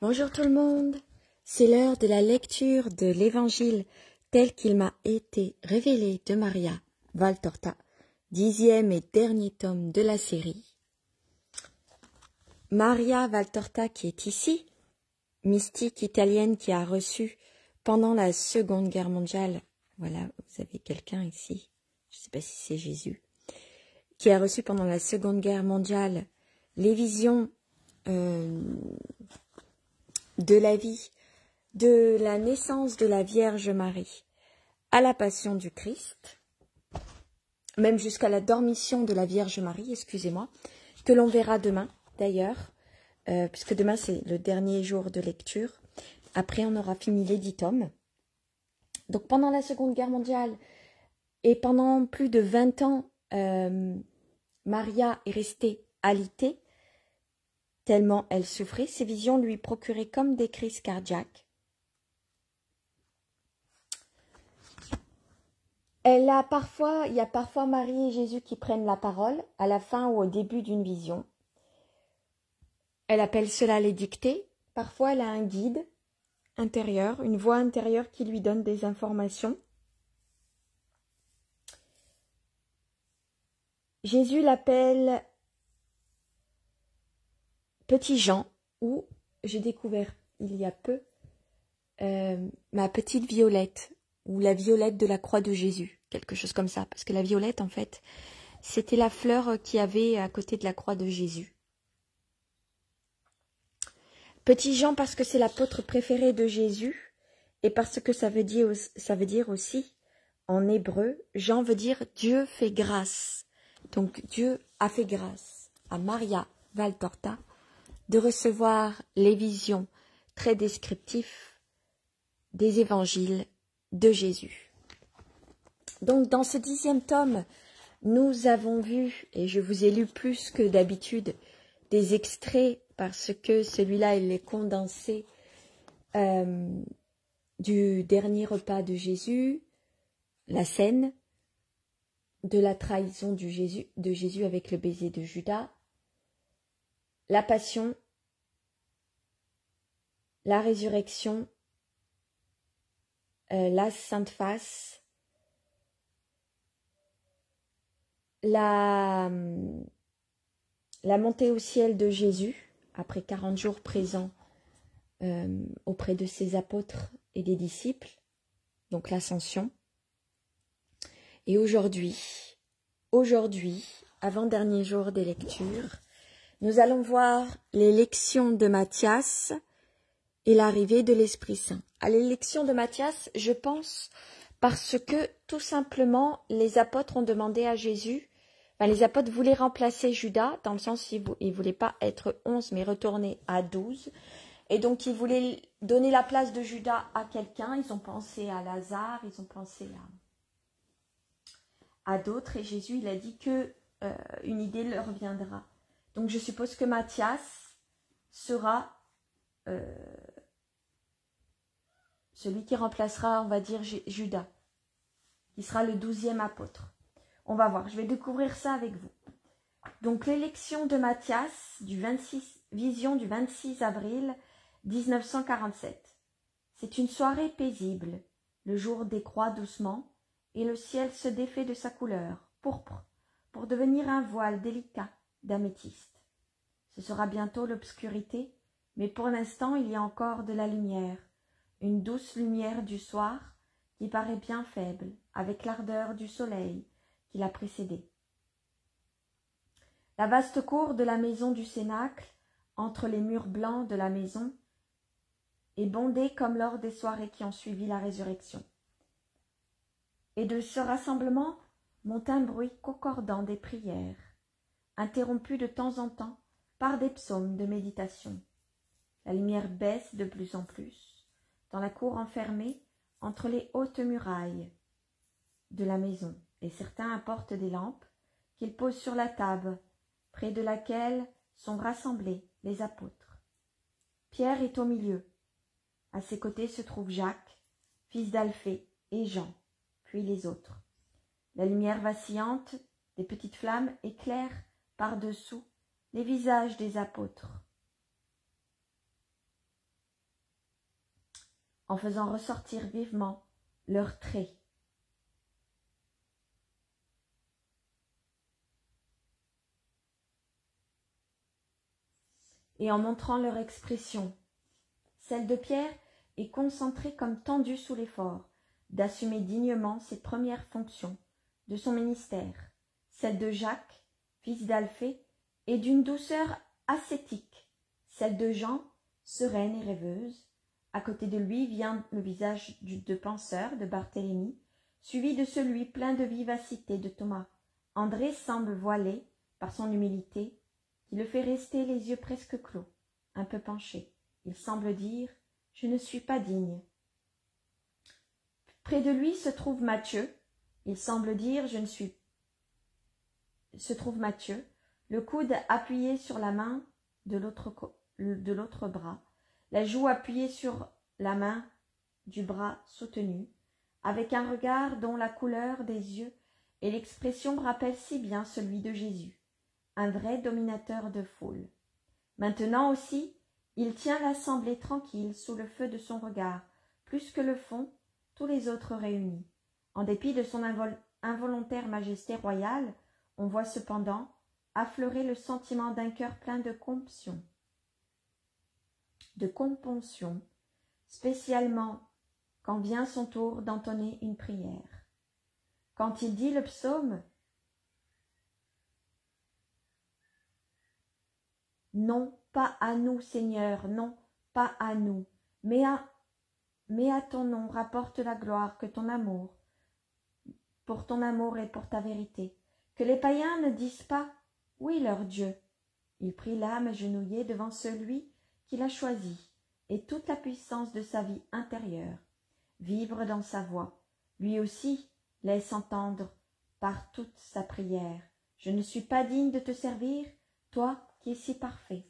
Bonjour tout le monde, c'est l'heure de la lecture de l'Évangile tel qu'il m'a été révélé de Maria Valtorta, 10e et dernier tome de la série. Maria Valtorta qui est ici, mystique italienne qui a reçu pendant la Seconde Guerre mondiale, voilà, vous avez quelqu'un ici, je ne sais pas si c'est Jésus, qui a reçu pendant la Seconde Guerre mondiale les visions de la vie, de la naissance de la Vierge Marie à la passion du Christ, même jusqu'à la dormition de la Vierge Marie, excusez-moi, que l'on verra demain d'ailleurs, puisque demain c'est le dernier jour de lecture. Après on aura fini les 10 tomes. Donc pendant la Seconde Guerre mondiale et pendant plus de 20 ans, Maria est restée alitée, tellement elle souffrait. Ces visions lui procuraient comme des crises cardiaques. Il y a parfois Marie et Jésus qui prennent la parole à la fin ou au début d'une vision. Elle appelle cela les dictées. Parfois elle a un guide intérieur, une voix intérieure qui lui donne des informations. Jésus l'appelle Petit Jean, ou j'ai découvert il y a peu ma petite Violette, ou la violette de la croix de Jésus, quelque chose comme ça, parce que la violette en fait c'était la fleur qu'il y avait à côté de la croix de Jésus. Petit Jean parce que c'est l'apôtre préféré de Jésus, et parce que ça veut dire aussi en hébreu, Jean veut dire Dieu fait grâce. Donc Dieu a fait grâce à Maria Valtorta de recevoir les visions très descriptives des évangiles de Jésus. Donc dans ce 10e tome, nous avons vu, et je vous ai lu plus que d'habitude, des extraits parce que celui-là il est condensé du dernier repas de Jésus, la scène de la trahison de Jésus avec le baiser de Judas, la passion, la résurrection, la Sainte Face, la montée au ciel de Jésus, après 40 jours présents auprès de ses apôtres et des disciples, donc l'ascension. Et aujourd'hui, avant-dernier jour des lectures, nous allons voir l'élection de Matthias et l'arrivée de l'Esprit Saint. À l'élection de Matthias, je pense parce que tout simplement les apôtres ont demandé à Jésus, les apôtres voulaient remplacer Judas, dans le sens ils ne voulaient pas être 11 mais retourner à 12. Et donc ils voulaient donner la place de Judas à quelqu'un. Ils ont pensé à Lazare, ils ont pensé à d'autres. Et Jésus il a dit que une idée leur viendra. Donc je suppose que Matthias sera celui qui remplacera, on va dire, Judas, qui sera le 12e apôtre. On va voir, je vais découvrir ça avec vous. Donc l'élection de Matthias, vision du 26 avril 1947. C'est une soirée paisible, le jour décroît doucement, et le ciel se défait de sa couleur, pourpre, pour devenir un voile délicat d'améthyste. Ce sera bientôt l'obscurité, mais pour l'instant il y a encore de la lumière, une douce lumière du soir qui paraît bien faible, avec l'ardeur du soleil qui l'a précédé. La vaste cour de la maison du Cénacle, entre les murs blancs de la maison, est bondée comme lors des soirées qui ont suivi la résurrection. Et de ce rassemblement monte un bruit concordant des prières, interrompu de temps en temps par des psaumes de méditation. La lumière baisse de plus en plus, dans la cour enfermée entre les hautes murailles de la maison, et certains apportent des lampes qu'ils posent sur la table, près de laquelle sont rassemblés les apôtres. Pierre est au milieu. À ses côtés se trouve Jacques, fils d'Alphée, et Jean, puis les autres. La lumière vacillante des petites flammes éclaire par-dessous les visages des apôtres. en faisant ressortir vivement leurs traits. Et en montrant leur expression. Celle de Pierre est concentrée comme tendue sous l'effort d'assumer dignement ses premières fonctions de son ministère. Celle de Jacques, fils d'Alphée, est d'une douceur ascétique. Celle de Jean, sereine et rêveuse. À côté de lui vient le visage de penseur de Barthélemy, suivi de celui plein de vivacité de Thomas. André semble voilé par son humilité, qui le fait rester les yeux presque clos, un peu penché. Il semble dire « Je ne suis pas digne ». Près de lui se trouve Matthieu. Il semble dire « Je ne suis ». Se trouve Matthieu, le coude appuyé sur la main de l'autre bras, la joue appuyée sur la main du bras soutenu, avec un regard dont la couleur des yeux et l'expression rappellent si bien celui de Jésus, un vrai dominateur de foule. Maintenant aussi, il tient l'assemblée tranquille sous le feu de son regard, plus que le font tous les autres réunis. En dépit de son involontaire majesté royale, on voit cependant affleurer le sentiment d'un cœur plein de componction, spécialement quand vient son tour d'entonner une prière. Quand il dit le psaume « Non, pas à nous, Seigneur, non, pas à nous, mais à ton nom rapporte la gloire que ton amour, pour ton amour et pour ta vérité. » Que les païens ne disent pas « Oui, leur Dieu ». Il prie l'âme agenouillée devant celui qu'il a choisi, et toute la puissance de sa vie intérieure vibre dans sa voix. Lui aussi laisse entendre par toute sa prière « Je ne suis pas digne de te servir, toi qui es si parfait ».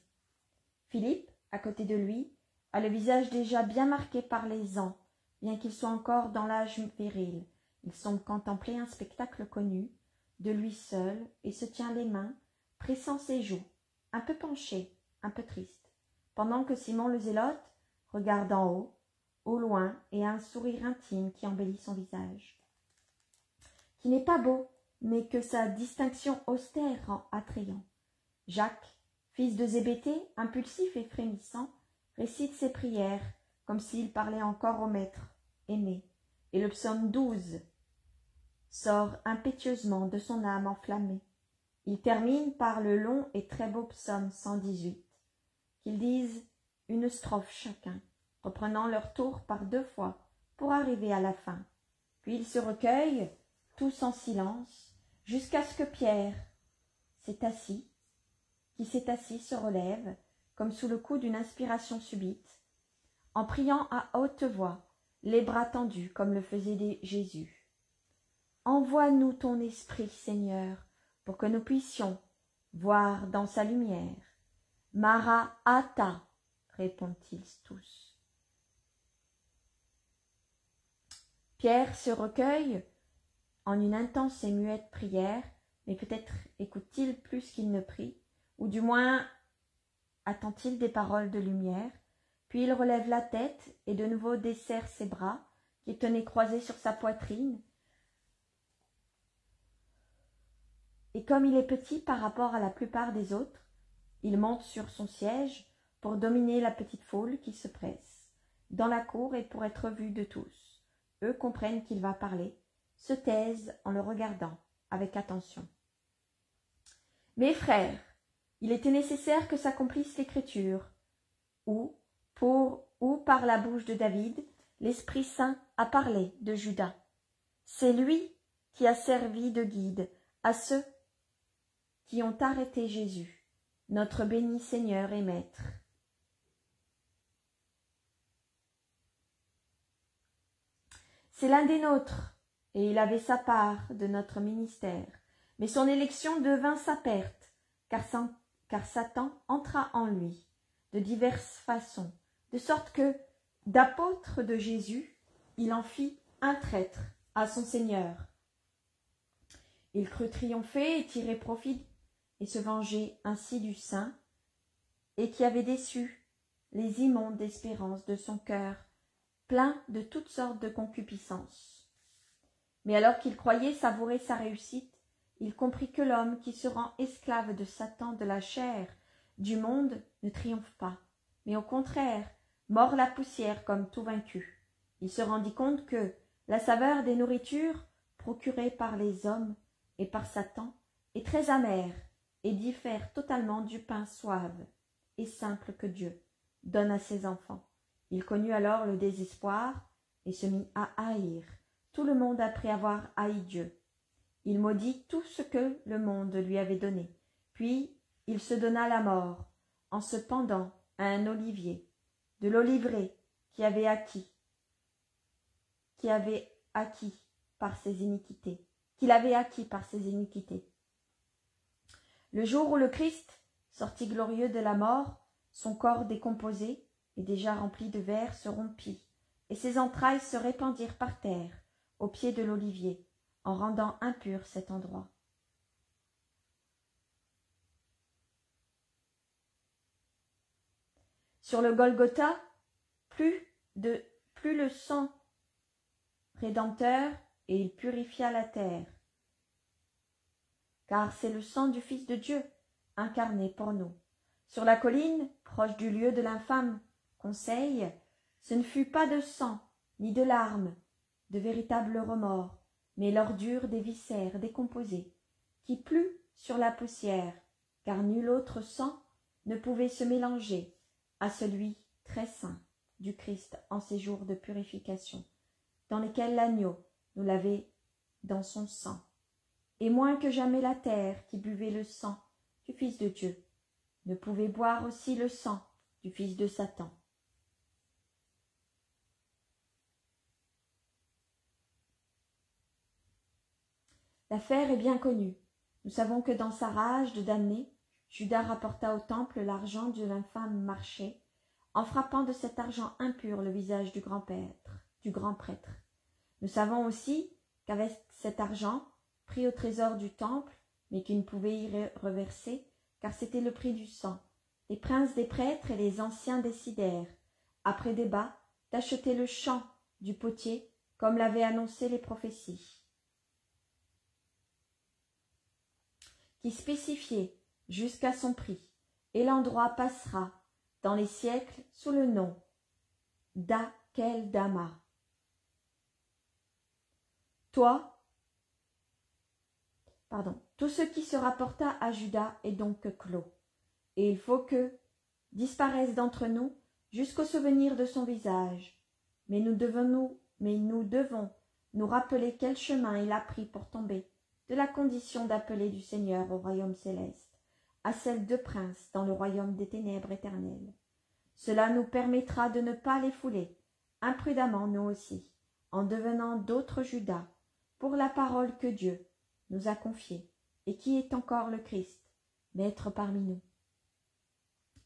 Philippe, à côté de lui, a le visage déjà bien marqué par les ans, bien qu'il soit encore dans l'âge viril. Il semble contempler un spectacle connu, de lui seul, et se tient les mains, pressant ses joues, un peu penché, un peu triste, pendant que Simon le Zélote regarde en haut, au loin, et a un sourire intime qui embellit son visage, qui n'est pas beau, mais que sa distinction austère rend attrayant. Jacques, fils de Zébédée, impulsif et frémissant, récite ses prières, comme s'il parlait encore au maître aimé, et le psaume 12 sort impétueusement de son âme enflammée. Il termine par le long et très beau psaume 118, qu'ils disent une strophe chacun, reprenant leur tour par 2 fois, pour arriver à la fin. Puis ils se recueillent, tous en silence, jusqu'à ce que Pierre qui s'est assis, se relève, comme sous le coup d'une inspiration subite, en priant à haute voix, les bras tendus comme le faisait Jésus. Envoie-nous ton esprit, Seigneur, pour que nous puissions voir dans sa lumière. Mara Ata, répondent-ils tous. Pierre se recueille en une intense et muette prière, mais peut-être écoute-t-il plus qu'il ne prie, ou du moins attend-il des paroles de lumière, puis il relève la tête et de nouveau desserre ses bras, qui tenaient croisés sur sa poitrine, et comme il est petit par rapport à la plupart des autres, il monte sur son siège pour dominer la petite foule qui se presse dans la cour et pour être vu de tous. Eux comprennent qu'il va parler, se taisent en le regardant avec attention. « Mes frères, il était nécessaire que s'accomplisse l'Écriture, où par la bouche de David, l'Esprit Saint a parlé de Judas. C'est lui qui a servi de guide à ceux qui ont arrêté Jésus, notre béni Seigneur et Maître. C'est l'un des nôtres, et il avait sa part de notre ministère, mais son élection devint sa perte, car Satan entra en lui de diverses façons, de sorte que, d'apôtre de Jésus, il en fit un traître à son Seigneur. Il crut triompher et tirer profit et se venger ainsi du saint, et qui avait déçu les immondes espérances de son cœur plein de toutes sortes de concupiscences. Mais alors qu'il croyait savourer sa réussite, il comprit que l'homme qui se rend esclave de Satan, de la chair, du monde, ne triomphe pas, mais au contraire, mord la poussière comme tout vaincu. Il se rendit compte que la saveur des nourritures procurées par les hommes et par Satan est très amère et diffère totalement du pain suave et simple que Dieu donne à ses enfants. Il connut alors le désespoir et se mit à haïr tout le monde après avoir haï Dieu. Il maudit tout ce que le monde lui avait donné, puis il se donna la mort en se pendant à un olivier, de l'oliveraie qu'il avait acquis par ses iniquités. Le jour où le Christ sortit glorieux de la mort, son corps décomposé et déjà rempli de vers se rompit, et ses entrailles se répandirent par terre, au pied de l'olivier, en rendant impur cet endroit. Sur le Golgotha, plus le sang rédempteur, et il purifia la terre. Car c'est le sang du Fils de Dieu, incarné pour nous. Sur la colline, proche du lieu de l'infâme conseil, ce ne fut pas de sang, ni de larmes, de véritables remords, mais l'ordure des viscères décomposés, qui plut sur la poussière, car nul autre sang ne pouvait se mélanger à celui très saint du Christ en ces jours de purification, dans lesquels l'agneau nous lavait dans son sang, et moins que jamais la terre qui buvait le sang du Fils de Dieu ne pouvait boire aussi le sang du fils de Satan. L'affaire est bien connue. Nous savons que dans sa rage de damner, Judas rapporta au temple l'argent de l'infâme marché, en frappant de cet argent impur le visage du grand prêtre. Nous savons aussi qu'avec cet argent, pris au trésor du temple, mais qui ne pouvait y reverser, car c'était le prix du sang, les princes des prêtres et les anciens décidèrent, après débat, d'acheter le champ du potier, comme l'avaient annoncé les prophéties, qui spécifiait jusqu'à son prix, et l'endroit passera dans les siècles sous le nom d'Akeldama. Tout ce qui se rapporta à Judas est donc clos, et il faut que disparaisse d'entre nous jusqu'au souvenir de son visage. Mais nous devons nous rappeler quel chemin il a pris pour tomber de la condition d'appelé du Seigneur au royaume céleste, à celle de prince dans le royaume des ténèbres éternelles. Cela nous permettra de ne pas les fouler, imprudemment nous aussi, en devenant d'autres Judas, pour la parole que Dieu nous a confiée, et qui est encore le Christ, maître parmi nous.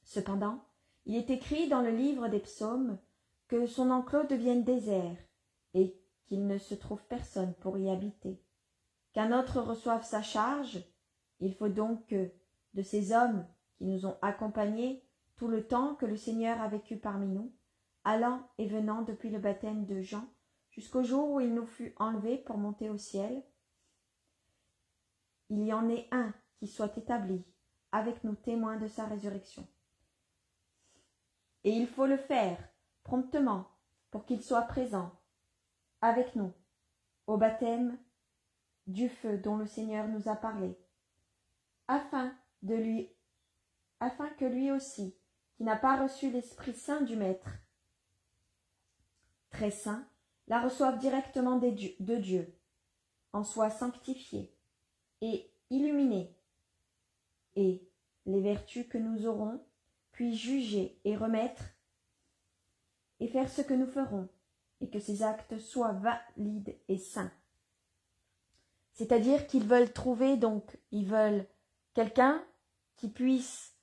Cependant, il est écrit dans le livre des psaumes que son enclos devienne désert, et qu'il ne se trouve personne pour y habiter. Qu'un autre reçoive sa charge, il faut donc que, de ces hommes qui nous ont accompagnés tout le temps que le Seigneur a vécu parmi nous, allant et venant depuis le baptême de Jean, jusqu'au jour où il nous fut enlevé pour monter au ciel, il y en ait un qui soit établi avec nous témoins de sa résurrection. Et il faut le faire promptement pour qu'il soit présent avec nous au baptême du feu dont le Seigneur nous a parlé, afin que lui aussi, qui n'a pas reçu l'Esprit Saint du Maître, très saint, la reçoive directement de Dieu, en soit sanctifié et illuminé, et les vertus que nous aurons, puis juger et remettre, et faire ce que nous ferons, et que ces actes soient valides et saints. C'est-à-dire qu'ils veulent trouver, ils veulent quelqu'un qui puisse,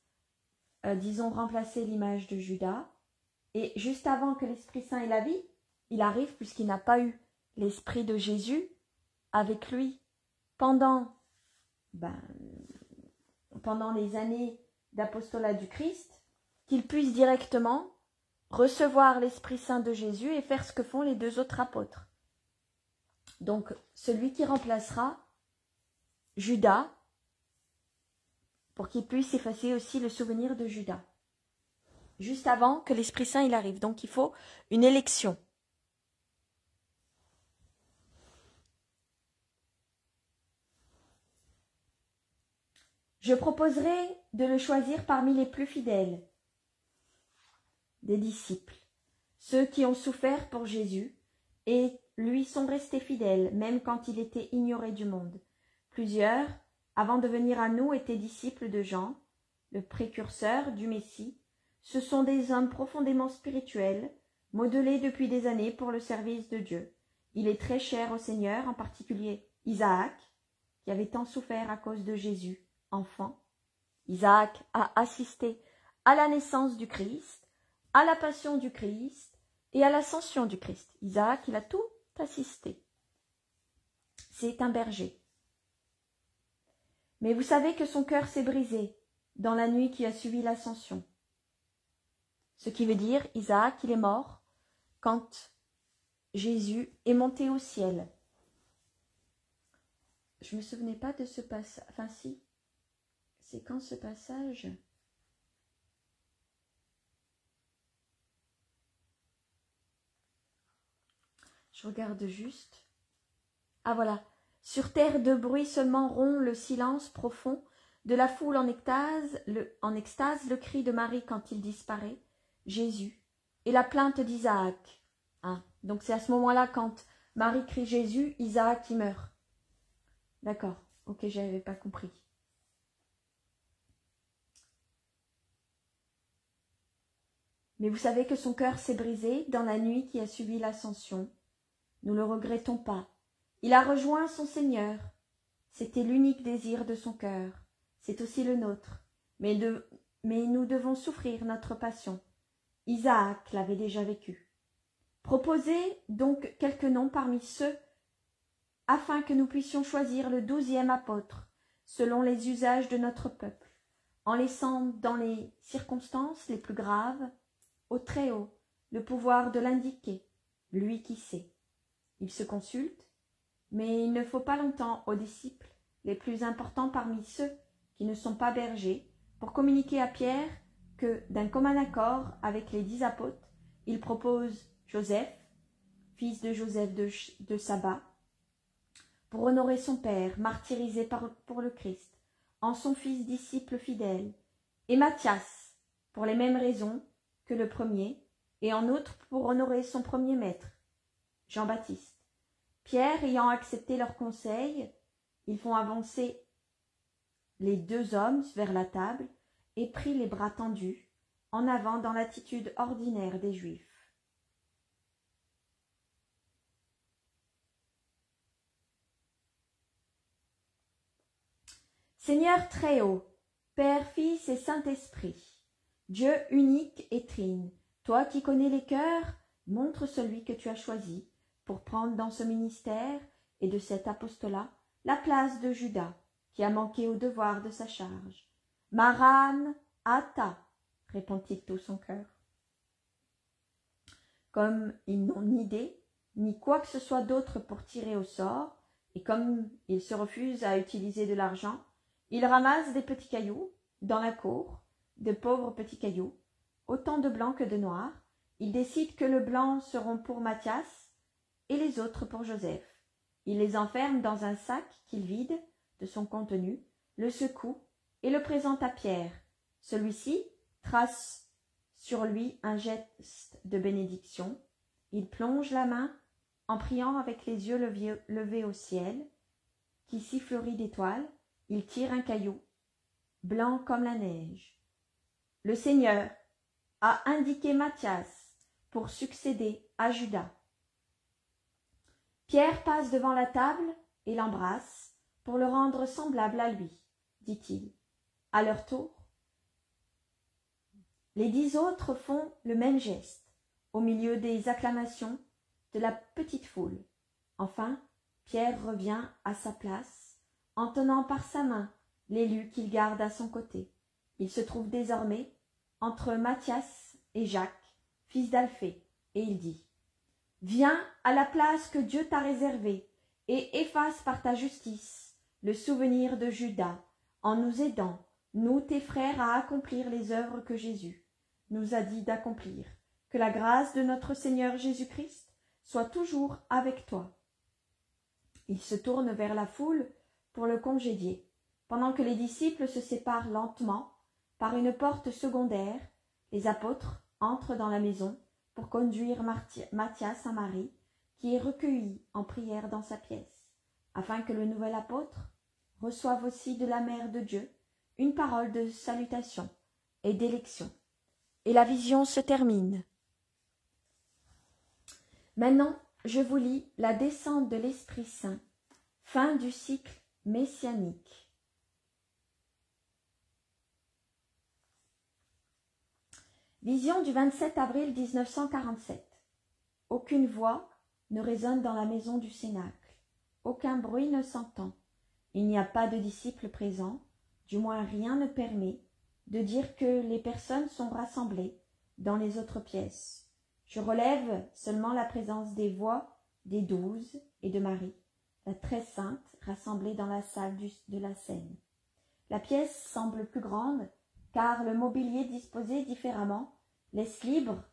remplacer l'image de Judas, et juste avant que l'Esprit Saint ait la vie, il arrive, puisqu'il n'a pas eu l'Esprit de Jésus avec lui pendant les années d'apostolat du Christ, qu'il puisse directement recevoir l'Esprit Saint de Jésus et faire ce que font les 2 autres apôtres. Donc, celui qui remplacera Judas, pour qu'il puisse effacer aussi le souvenir de Judas. Juste avant que l'Esprit Saint il arrive. Donc, il faut une élection. Je proposerai de le choisir parmi les plus fidèles des disciples, ceux qui ont souffert pour Jésus et lui sont restés fidèles, même quand il était ignoré du monde. Plusieurs, avant de venir à nous, étaient disciples de Jean, le précurseur du Messie. Ce sont des hommes profondément spirituels, modelés depuis des années pour le service de Dieu. Il est très cher au Seigneur, en particulier Isaac, qui avait tant souffert à cause de Jésus, enfant. Isaac a assisté à la naissance du Christ, à la passion du Christ et à l'ascension du Christ. Isaac, il a tout assisté. C'est un berger. Mais vous savez que son cœur s'est brisé dans la nuit qui a suivi l'ascension. Ce qui veut dire, Isaac, il est mort quand Jésus est monté au ciel. Je ne me souvenais pas de ce passage. Enfin si, c'est quand ce passage? Je regarde juste. Ah voilà. Sur terre de bruit seulement rompt le silence profond de la foule en extase, le cri de Marie quand il disparaît, Jésus, et la plainte d'Isaac. Ah, donc c'est à ce moment-là quand Marie crie Jésus, Isaac qui meurt. D'accord, ok, j'avais pas compris. Mais vous savez que son cœur s'est brisé dans la nuit qui a suivi l'ascension. Nous le regrettons pas. Il a rejoint son Seigneur. C'était l'unique désir de son cœur. C'est aussi le nôtre. Mais nous devons souffrir notre passion. Isaac l'avait déjà vécu. Proposez donc quelques noms parmi ceux afin que nous puissions choisir le 12e apôtre, selon les usages de notre peuple, en laissant dans les circonstances les plus graves, au Très-Haut, le pouvoir de l'indiquer, lui qui sait. Il se consulte, mais il ne faut pas longtemps aux disciples, les plus importants parmi ceux qui ne sont pas bergers, pour communiquer à Pierre que, d'un commun accord avec les 10 apôtres, il propose Joseph, fils de Joseph de Saba, pour honorer son père, martyrisé pour le Christ, en son fils disciple fidèle, et Matthias, pour les mêmes raisons que le premier, et en outre pour honorer son premier maître, Jean-Baptiste. Pierre ayant accepté leur conseil, ils font avancer les 2 hommes vers la table et prit les bras tendus, en avant dans l'attitude ordinaire des Juifs. Seigneur Très-Haut, Père, Fils et Saint-Esprit, Dieu unique et trine, toi qui connais les cœurs, montre celui que tu as choisi pour prendre dans ce ministère et de cet apostolat la place de Judas, qui a manqué au devoir de sa charge. Maran Ata, répond-il tout son cœur. Comme ils n'ont ni dés, ni quoi que ce soit d'autre pour tirer au sort, et comme ils se refusent à utiliser de l'argent, ils ramassent des petits cailloux dans la cour, de pauvres petits cailloux, autant de blancs que de noirs. Ils décident que le blanc seront pour Matthias et les autres pour Joseph. Ils les enferment dans un sac qu'ils vident de son contenu, le secouent et le présentent à Pierre. Celui-ci trace sur lui un geste de bénédiction. Il plonge la main en priant avec les yeux levés au ciel, qui s'y fleurit d'étoiles. Il tire un caillou, blanc comme la neige. Le Seigneur a indiqué Matthias pour succéder à Judas. Pierre passe devant la table et l'embrasse pour le rendre semblable à lui, dit-il. À leur tour, les 10 autres font le même geste, au milieu des acclamations de la petite foule. Enfin, Pierre revient à sa place, en tenant par sa main l'élu qu'il garde à son côté. Il se trouve désormais entre Matthias et Jacques, fils d'Alphée, et il dit, « Viens à la place que Dieu t'a réservée, et efface par ta justice le souvenir de Juda, en nous aidant, nous tes frères, à accomplir les œuvres que Jésus nous a dit d'accomplir. Que la grâce de notre Seigneur Jésus-Christ soit toujours avec toi. » Il se tourne vers la foule pour le congédier. Pendant que les disciples se séparent lentement, par une porte secondaire, les apôtres entrent dans la maison pour conduire Matthias à Marie, qui est recueilli en prière dans sa pièce, afin que le nouvel apôtre reçoive aussi de la mère de Dieu une parole de salutation et d'élection. Et la vision se termine. Maintenant, je vous lis la descente de l'Esprit Saint, fin du cycle messianique. Vision du 27 avril 1947. Aucune voix ne résonne dans la maison du Cénacle. Aucun bruit ne s'entend. Il n'y a pas de disciples présents, du moins rien ne permet de dire que les personnes sont rassemblées dans les autres pièces. Je relève seulement la présence des voix des 12 et de Marie, la très sainte, rassemblée dans la salle de la scène. La pièce semble plus grande, car le mobilier disposé différemment laisse libre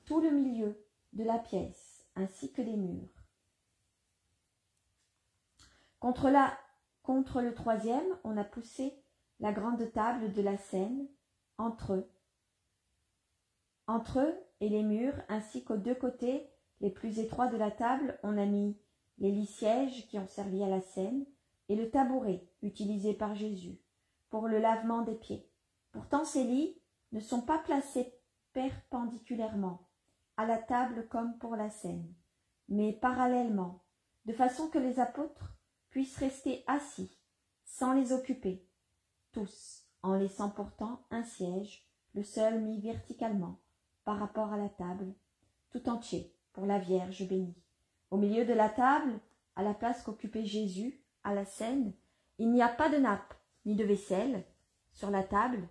tout le milieu de la pièce, ainsi que les murs. Contre le troisième, on a poussé la grande table de la scène entre eux et les murs, ainsi qu'aux deux côtés les plus étroits de la table, on a mis les lits-sièges qui ont servi à la scène et le tabouret utilisé par Jésus pour le lavement des pieds. Pourtant, ces lits ne sont pas placés perpendiculairement à la table comme pour la scène, mais parallèlement, de façon que les apôtres puissent rester assis sans les occuper, tous, en laissant pourtant un siège, le seul mis verticalement par rapport à la table, tout entier pour la Vierge bénie. Au milieu de la table, à la place qu'occupait Jésus à la scène, il n'y a pas de nappe ni de vaisselle sur la table.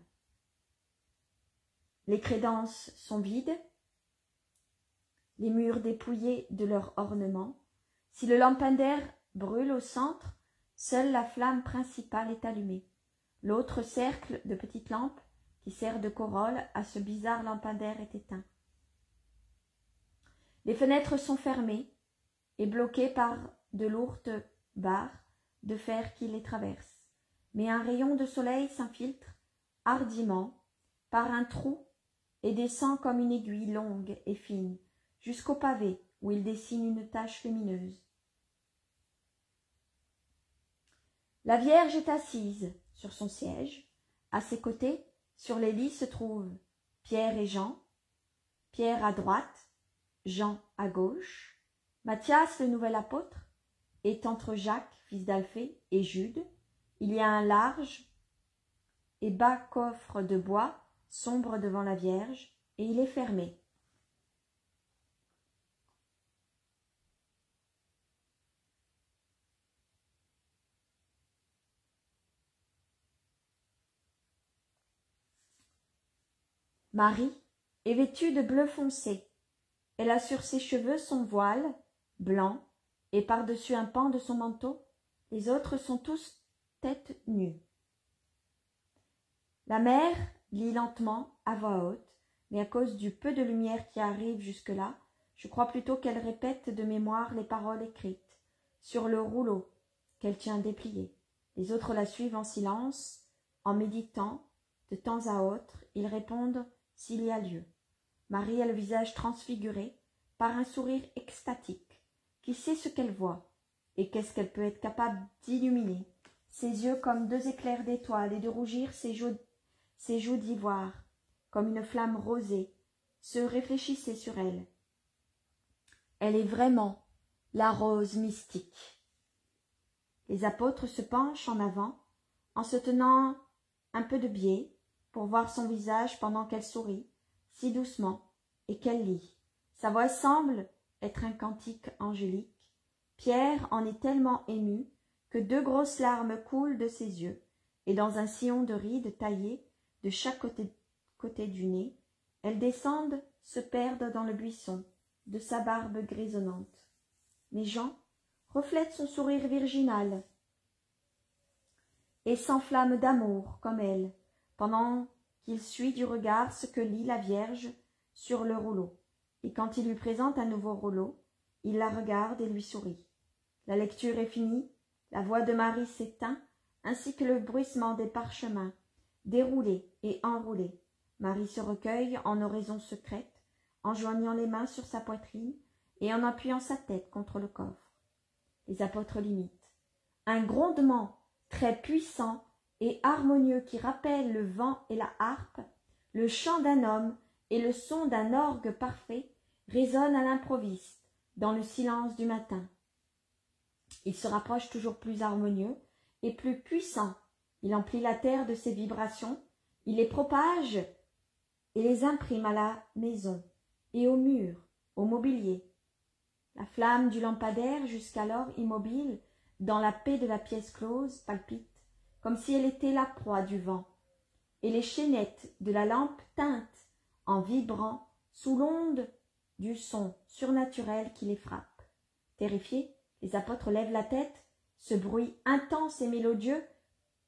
Les crédences sont vides, les murs dépouillés de leurs ornements. Si le lampadaire brûle au centre, seule la flamme principale est allumée. L'autre cercle de petites lampes qui sert de corolle à ce bizarre lampadaire est éteint. Les fenêtres sont fermées et bloquées par de lourdes barres de fer qui les traversent, mais un rayon de soleil s'infiltre hardiment par un trou et descend comme une aiguille longue et fine jusqu'au pavé où il dessine une tache lumineuse. La Vierge est assise sur son siège. À ses côtés, sur les lits, se trouvent Pierre et Jean, Pierre à droite, Jean à gauche. Matthias, le nouvel apôtre, est entre Jacques, fils d'Alphée, et Jude. Il y a un large et bas coffre de bois sombre devant la Vierge, et il est fermé. Marie est vêtue de bleu foncé. Elle a sur ses cheveux son voile, blanc, et par-dessus un pan de son manteau, les autres sont tous tête nue. La mère lit lentement, à voix haute, mais à cause du peu de lumière qui arrive jusque-là, je crois plutôt qu'elle répète de mémoire les paroles écrites, sur le rouleau qu'elle tient déplié. Les autres la suivent en silence, en méditant. De temps à autre, ils répondent s'il y a lieu. Marie a le visage transfiguré par un sourire extatique. Qui sait ce qu'elle voit et qu'est-ce qu'elle peut être capable d'illuminer? Ses yeux comme deux éclairs d'étoiles et de rougir ses joues d'ivoire, comme une flamme rosée, se réfléchissaient sur elle. Elle est vraiment la rose mystique. Les apôtres se penchent en avant, en se tenant un peu de biais, pour voir son visage pendant qu'elle sourit, si doucement, et qu'elle lit. Sa voix semble être un cantique angélique. Pierre en est tellement ému que deux grosses larmes coulent de ses yeux, et dans un sillon de rides taillées de chaque côté du nez, elles descendent se perdent dans le buisson de sa barbe grisonnante. Mais Jean reflète son sourire virginal et s'enflamme d'amour comme elle, pendant qu'il suit du regard ce que lit la Vierge sur le rouleau. Et quand il lui présente un nouveau rouleau, il la regarde et lui sourit. La lecture est finie, la voix de Marie s'éteint, ainsi que le bruissement des parchemins, déroulés et enroulés. Marie se recueille en oraison secrète, en joignant les mains sur sa poitrine et en appuyant sa tête contre le coffre. Les apôtres l'imitent. Un grondement très puissant et harmonieux qui rappelle le vent et la harpe, le chant d'un homme et le son d'un orgue parfait résonne à l'improviste dans le silence du matin. Il se rapproche toujours plus harmonieux et plus puissant. Il emplit la terre de ses vibrations, il les propage et les imprime à la maison et aux murs, au mobilier. La flamme du lampadaire, jusqu'alors immobile, dans la paix de la pièce close, palpite, comme si elle était la proie du vent, et les chaînettes de la lampe tintent en vibrant sous l'onde du son surnaturel qui les frappe. Terrifiés, les apôtres lèvent la tête, ce bruit intense et mélodieux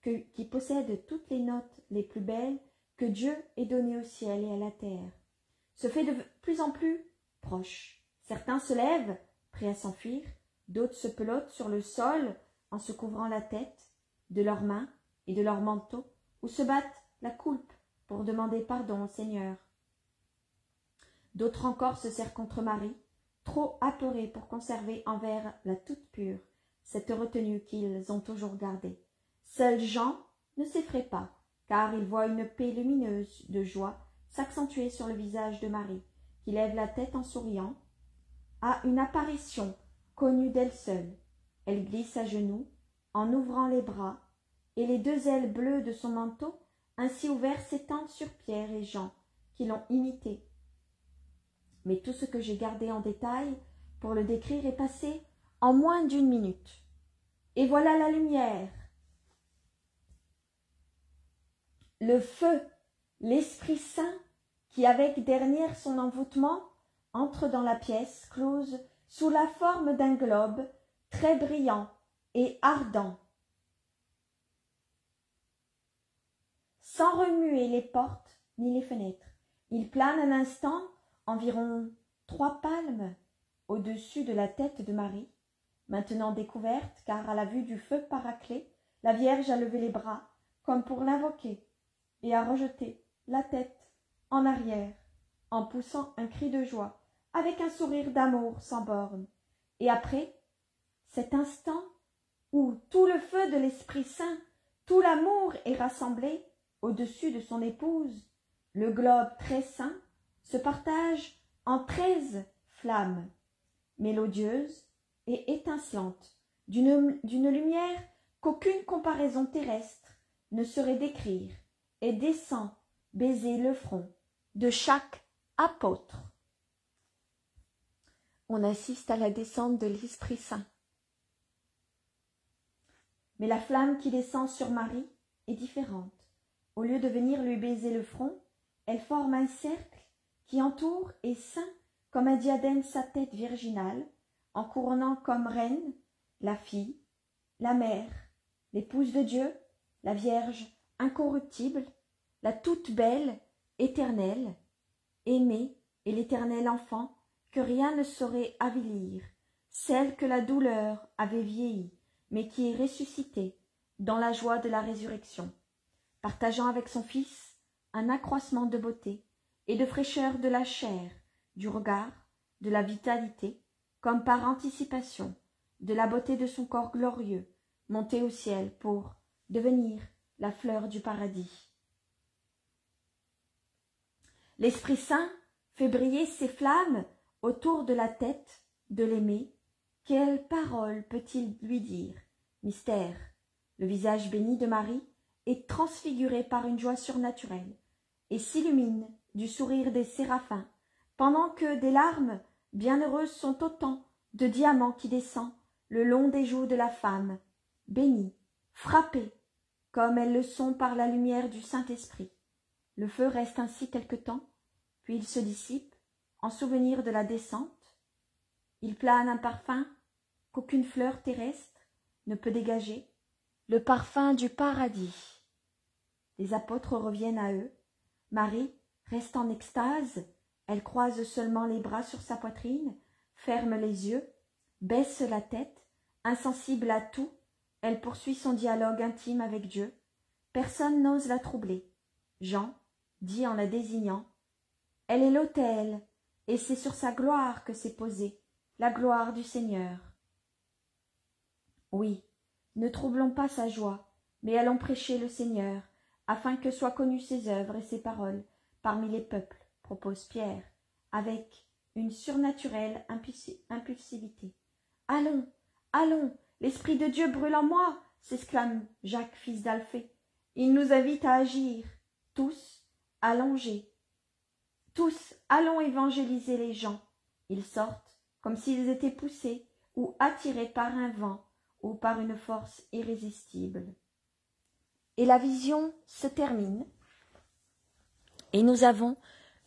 qui possède toutes les notes les plus belles que Dieu ait données au ciel et à la terre, se fait de plus en plus proche. Certains se lèvent, prêts à s'enfuir, d'autres se pelottent sur le sol en se couvrant la tête de leurs mains et de leurs manteaux, ou se battent la coulpe pour demander pardon au Seigneur. D'autres encore se serrent contre Marie, trop apeurés pour conserver envers la toute pure cette retenue qu'ils ont toujours gardée. Seul Jean ne s'effraie pas, car il voit une paix lumineuse de joie s'accentuer sur le visage de Marie, qui lève la tête en souriant, à une apparition connue d'elle seule. Elle glisse à genoux, en ouvrant les bras, et les deux ailes bleues de son manteau, ainsi ouverts, s'étendent sur Pierre et Jean, qui l'ont imité. Mais tout ce que j'ai gardé en détail pour le décrire est passé en moins d'une minute. Et voilà la lumière, le feu, l'Esprit Saint, qui avec dernière son envoûtement, entre dans la pièce close sous la forme d'un globe très brillant et ardent. Sans remuer les portes ni les fenêtres, il plane un instant, environ 3 palmes, au-dessus de la tête de Marie, maintenant découverte, car à la vue du feu paraclet, la Vierge a levé les bras, comme pour l'invoquer, et a rejeté la tête en arrière, en poussant un cri de joie, avec un sourire d'amour sans bornes. Et après, cet instant où tout le feu de l'Esprit Saint, tout l'amour est rassemblé au-dessus de son épouse, le globe très saint se partage en 13 flammes, mélodieuses et étincelantes, d'une lumière qu'aucune comparaison terrestre ne saurait décrire, et descend baiser le front de chaque apôtre. On assiste à la descente de l'Esprit Saint. Mais la flamme qui descend sur Marie est différente. Au lieu de venir lui baiser le front, elle forme un cercle qui entoure et ceint comme un diadème sa tête virginale, en couronnant comme reine la fille, la mère, l'épouse de Dieu, la Vierge incorruptible, la toute belle, éternelle, aimée et l'éternel enfant que rien ne saurait avilir, celle que la douleur avait vieillie, mais qui est ressuscitée dans la joie de la résurrection, partageant avec son Fils un accroissement de beauté et de fraîcheur de la chair, du regard, de la vitalité, comme par anticipation, de la beauté de son corps glorieux, monté au ciel pour devenir la fleur du paradis. L'Esprit Saint fait briller ses flammes autour de la tête de l'aimé. Quelle parole peut-il lui dire? Mystère. Le visage béni de Marie est transfiguré par une joie surnaturelle et s'illumine du sourire des séraphins, pendant que des larmes bienheureuses sont autant de diamants qui descendent le long des joues de la femme, bénie, frappée, comme elles le sont par la lumière du Saint-Esprit. Le feu reste ainsi quelque temps, puis il se dissipe, en souvenir de la descente. Il plane un parfum qu'aucune fleur terrestre ne peut dégager, le parfum du paradis. Les apôtres reviennent à eux. Marie reste en extase, elle croise seulement les bras sur sa poitrine, ferme les yeux, baisse la tête, insensible à tout, elle poursuit son dialogue intime avec Dieu. Personne n'ose la troubler. Jean dit en la désignant: « Elle est l'autel, et c'est sur sa gloire que s'est posée la gloire du Seigneur. » Oui, ne troublons pas sa joie, mais allons prêcher le Seigneur, afin que soient connues ses œuvres et ses paroles parmi les peuples, propose Pierre, avec une surnaturelle impulsivité. « Allons, allons, l'Esprit de Dieu brûle en moi !» s'exclame Jacques, fils d'Alphée. Il nous invite à agir. Tous, allongés. Tous, allons évangéliser les gens. Ils sortent comme s'ils étaient poussés ou attirés par un vent ou par une force irrésistible. Et la vision se termine. Et nous avons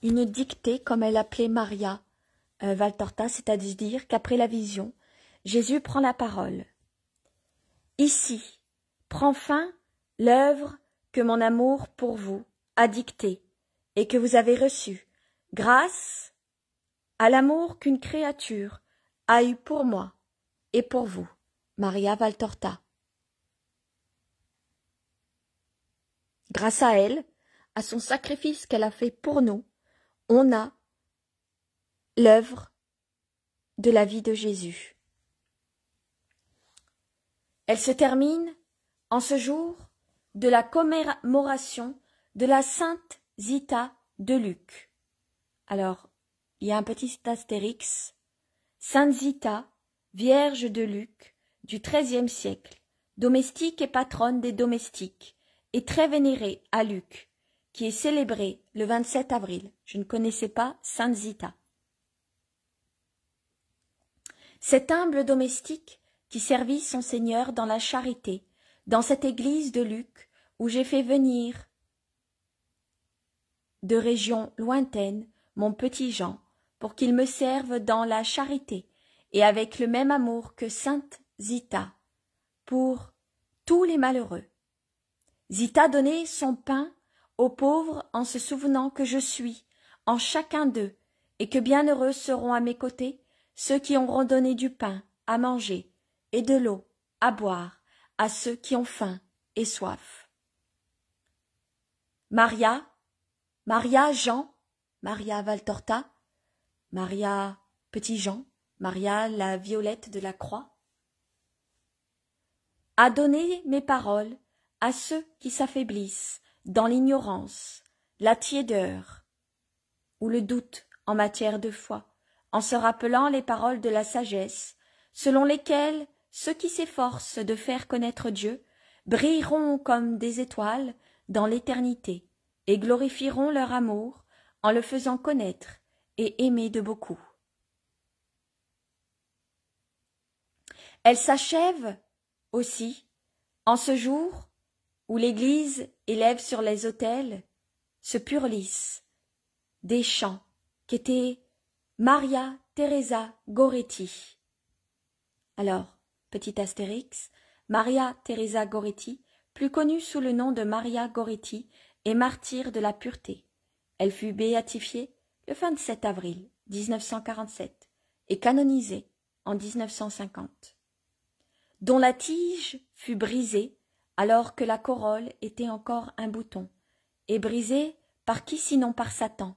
une dictée, comme elle appelait Maria Valtorta, c'est-à-dire qu'après la vision, Jésus prend la parole. Ici prend fin l'œuvre que mon amour pour vous a dictée et que vous avez reçue, grâce à l'amour qu'une créature a eu pour moi et pour vous, Maria Valtorta. Grâce à elle, à son sacrifice qu'elle a fait pour nous, on a l'œuvre de la vie de Jésus. Elle se termine en ce jour de la commémoration de la Sainte Zita de Luc. Alors, il y a un petit astérix. Sainte Zita, Vierge de Luc, du XIIIe siècle, domestique et patronne des domestiques, et très vénérée à Luc, qui est célébrée le 27 avril. Je ne connaissais pas Sainte Zita. Cet humble domestique qui servit son Seigneur dans la charité, dans cette église de Luc, où j'ai fait venir de régions lointaines mon petit Jean, pour qu'il me serve dans la charité, et avec le même amour que sainte Zita, pour tous les malheureux. Zita donnait son pain aux pauvres en se souvenant que je suis en chacun d'eux, et que bienheureux seront à mes côtés ceux qui auront donné du pain à manger et de l'eau à boire à ceux qui ont faim et soif. Maria Jean, Maria Valtorta, Maria Petit Jean, Maria la Violette de la Croix, a donné mes paroles à ceux qui s'affaiblissent dans l'ignorance, la tiédeur ou le doute en matière de foi, en se rappelant les paroles de la sagesse, selon lesquelles ceux qui s'efforcent de faire connaître Dieu brilleront comme des étoiles dans l'éternité et glorifieront leur amour en le faisant connaître et aimer de beaucoup. Elle s'achève aussi en ce jour où l'Église élève sur les autels ce purlis des chants qu'était Maria Teresa Goretti. Alors, petit astérix, Maria Teresa Goretti, plus connue sous le nom de Maria Goretti, est martyre de la pureté. Elle fut béatifiée le 27 avril 1947 et canonisée en 1950. Dont la tige fut brisée alors que la corolle était encore un bouton, et brisée par qui sinon par Satan,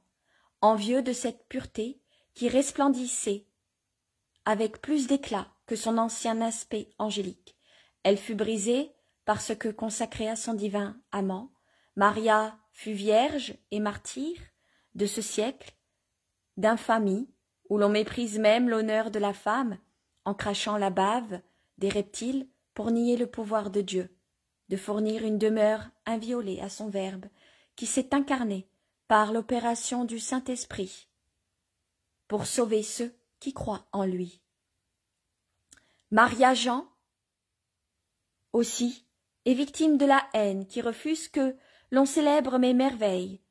envieux de cette pureté qui resplendissait avec plus d'éclat que son ancien aspect angélique. Elle fut brisée parce que consacrée à son divin amant, Maria fut vierge et martyre de ce siècle d'infamie où l'on méprise même l'honneur de la femme en crachant la bave des reptiles pour nier le pouvoir de Dieu, de fournir une demeure inviolée à son Verbe qui s'est incarné par l'opération du Saint-Esprit pour sauver ceux qui croient en lui. Maria Jean aussi est victime de la haine qui refuse que l'on célèbre mes merveilles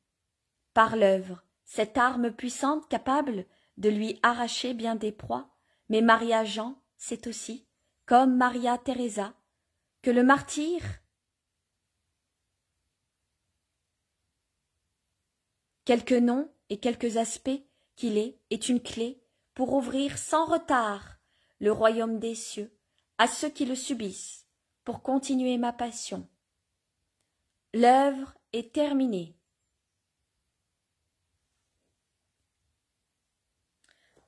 par l'œuvre, cette arme puissante capable de lui arracher bien des proies, mais Maria-Jean sait aussi, comme Maria Teresa, que le martyr, quelques noms et quelques aspects qu'il est une clé pour ouvrir sans retard le royaume des cieux à ceux qui le subissent, pour continuer ma passion. L'œuvre est terminée.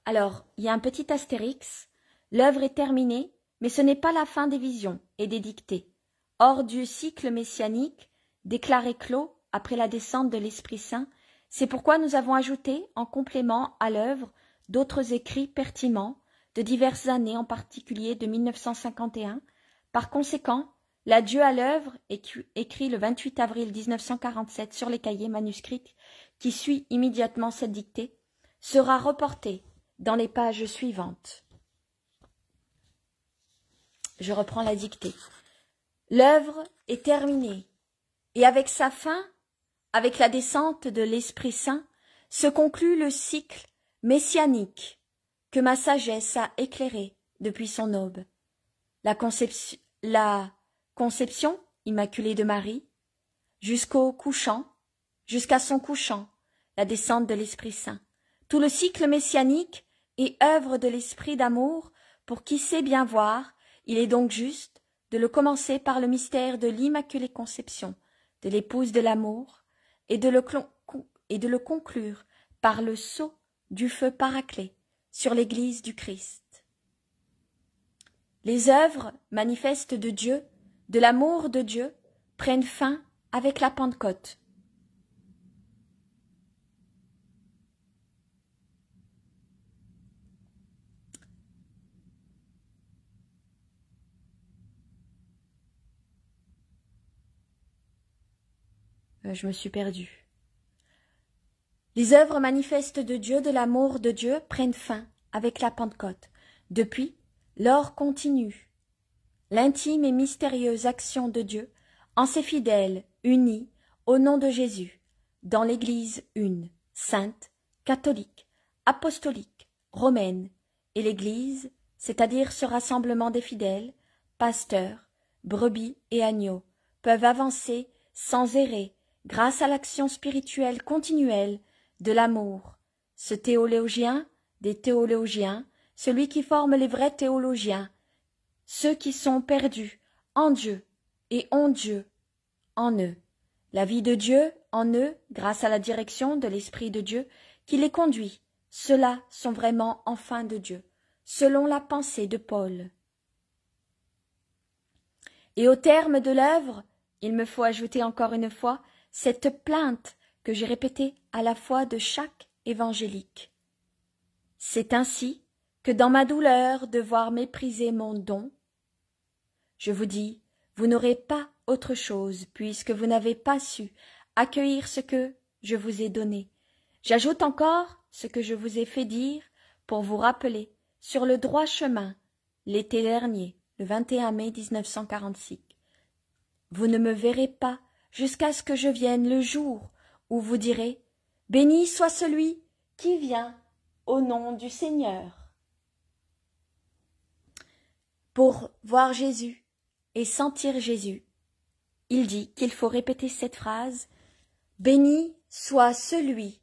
Alors, il y a un petit astérix. L'œuvre est terminée, mais ce n'est pas la fin des visions et des dictées. Hors du cycle messianique, déclaré clos après la descente de l'Esprit Saint, c'est pourquoi nous avons ajouté, en complément à l'œuvre, d'autres écrits pertinents de diverses années, en particulier de 1951. Par conséquent, l'adieu à l'œuvre, écrit le 28 avril 1947 sur les cahiers manuscrits qui suit immédiatement cette dictée, sera reporté dans les pages suivantes. Je reprends la dictée. L'œuvre est terminée, et avec sa fin, avec la descente de l'Esprit Saint, se conclut le cycle messianique que ma sagesse a éclairé depuis son aube. La conception immaculée de Marie, jusqu'à son couchant, la descente de l'Esprit Saint. Tout le cycle messianique est œuvre de l'Esprit d'amour pour qui sait bien voir. Il est donc juste de le commencer par le mystère de l'Immaculée Conception, de l'épouse de l'amour, et de le conclure par le sceau du feu paraclet sur l'Église du Christ. Les œuvres manifestes de Dieu, de l'amour de Dieu, prennent fin avec la Pentecôte. Je me suis perdue. Les œuvres manifestes de Dieu, de l'amour de Dieu, prennent fin avec la Pentecôte. Depuis, l'or continue. L'intime et mystérieuse action de Dieu en ses fidèles unis au nom de Jésus, dans l'Église une, sainte, catholique, apostolique, romaine, et l'Église, c'est-à-dire ce rassemblement des fidèles, pasteurs, brebis et agneaux, peuvent avancer sans errer, grâce à l'action spirituelle continuelle de l'amour. Ce théologien des théologiens, celui qui forme les vrais théologiens, ceux qui sont perdus en Dieu et ont Dieu en eux. La vie de Dieu en eux, grâce à la direction de l'Esprit de Dieu qui les conduit, ceux-là sont vraiment enfants de Dieu, selon la pensée de Paul. Et au terme de l'œuvre, il me faut ajouter encore une fois cette plainte que j'ai répétée à la fois de chaque évangélique. C'est ainsi que dans ma douleur de voir mépriser mon don, je vous dis, vous n'aurez pas autre chose, puisque vous n'avez pas su accueillir ce que je vous ai donné. J'ajoute encore ce que je vous ai fait dire pour vous rappeler sur le droit chemin l'été dernier, le 21 mai 1946. Vous ne me verrez pas jusqu'à ce que je vienne le jour où vous direz « Béni soit celui qui vient au nom du Seigneur ». Pour voir Jésus et sentir Jésus, il dit qu'il faut répéter cette phrase « Béni soit celui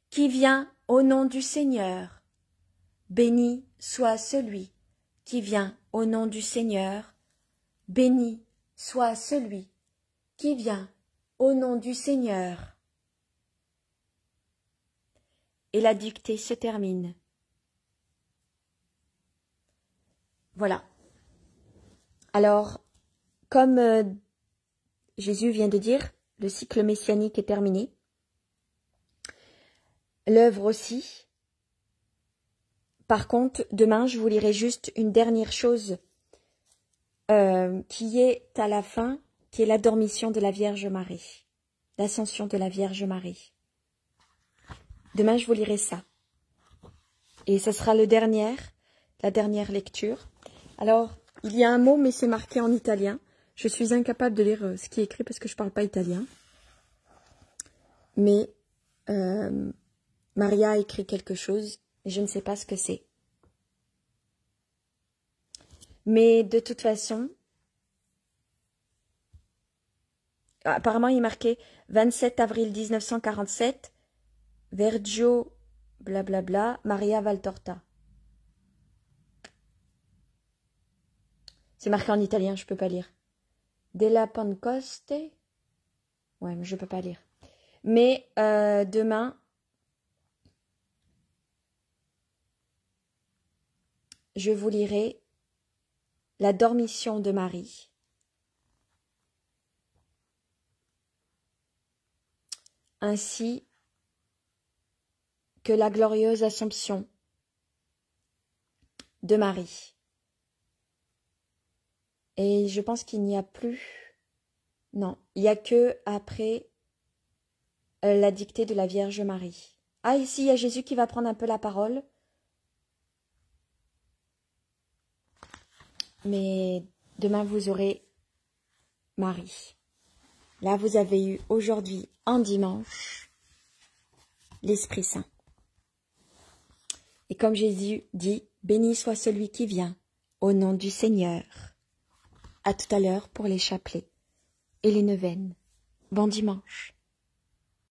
qui vient au nom du Seigneur. Béni soit celui qui vient au nom du Seigneur. Béni soit celui qui vient au nom du Seigneur. » Et la dictée se termine. Voilà. Alors, comme Jésus vient de dire, le cycle messianique est terminé. L'œuvre aussi. Par contre, demain, je vous lirai juste une dernière chose qui est à la fin, qui est la dormition de la Vierge Marie, l'ascension de la Vierge Marie. Demain, je vous lirai ça. Et ce sera la dernière lecture. Alors, il y a un mot, mais c'est marqué en italien. Je suis incapable de lire ce qui est écrit parce que je ne parle pas italien. Mais Maria a écrit quelque chose Et je ne sais pas ce que c'est. Mais de toute façon, apparemment il est marqué 27 avril 1947, Vergio, blablabla, Maria Valtorta. C'est marqué en italien, je peux pas lire. Della Pancoste. Ouais, mais je peux pas lire. Mais demain, je vous lirai la Dormition de Marie. Ainsi que la glorieuse Assomption de Marie. Et je pense qu'il n'y a plus... Non, il n'y a que après la dictée de la Vierge Marie. Ah, ici, il y a Jésus qui va prendre un peu la parole. Mais demain, vous aurez Marie. Là, vous avez eu aujourd'hui, en dimanche, l'Esprit Saint. Et comme Jésus dit, béni soit celui qui vient, au nom du Seigneur. À tout à l'heure pour les chapelets et les neuvaines. Bon dimanche.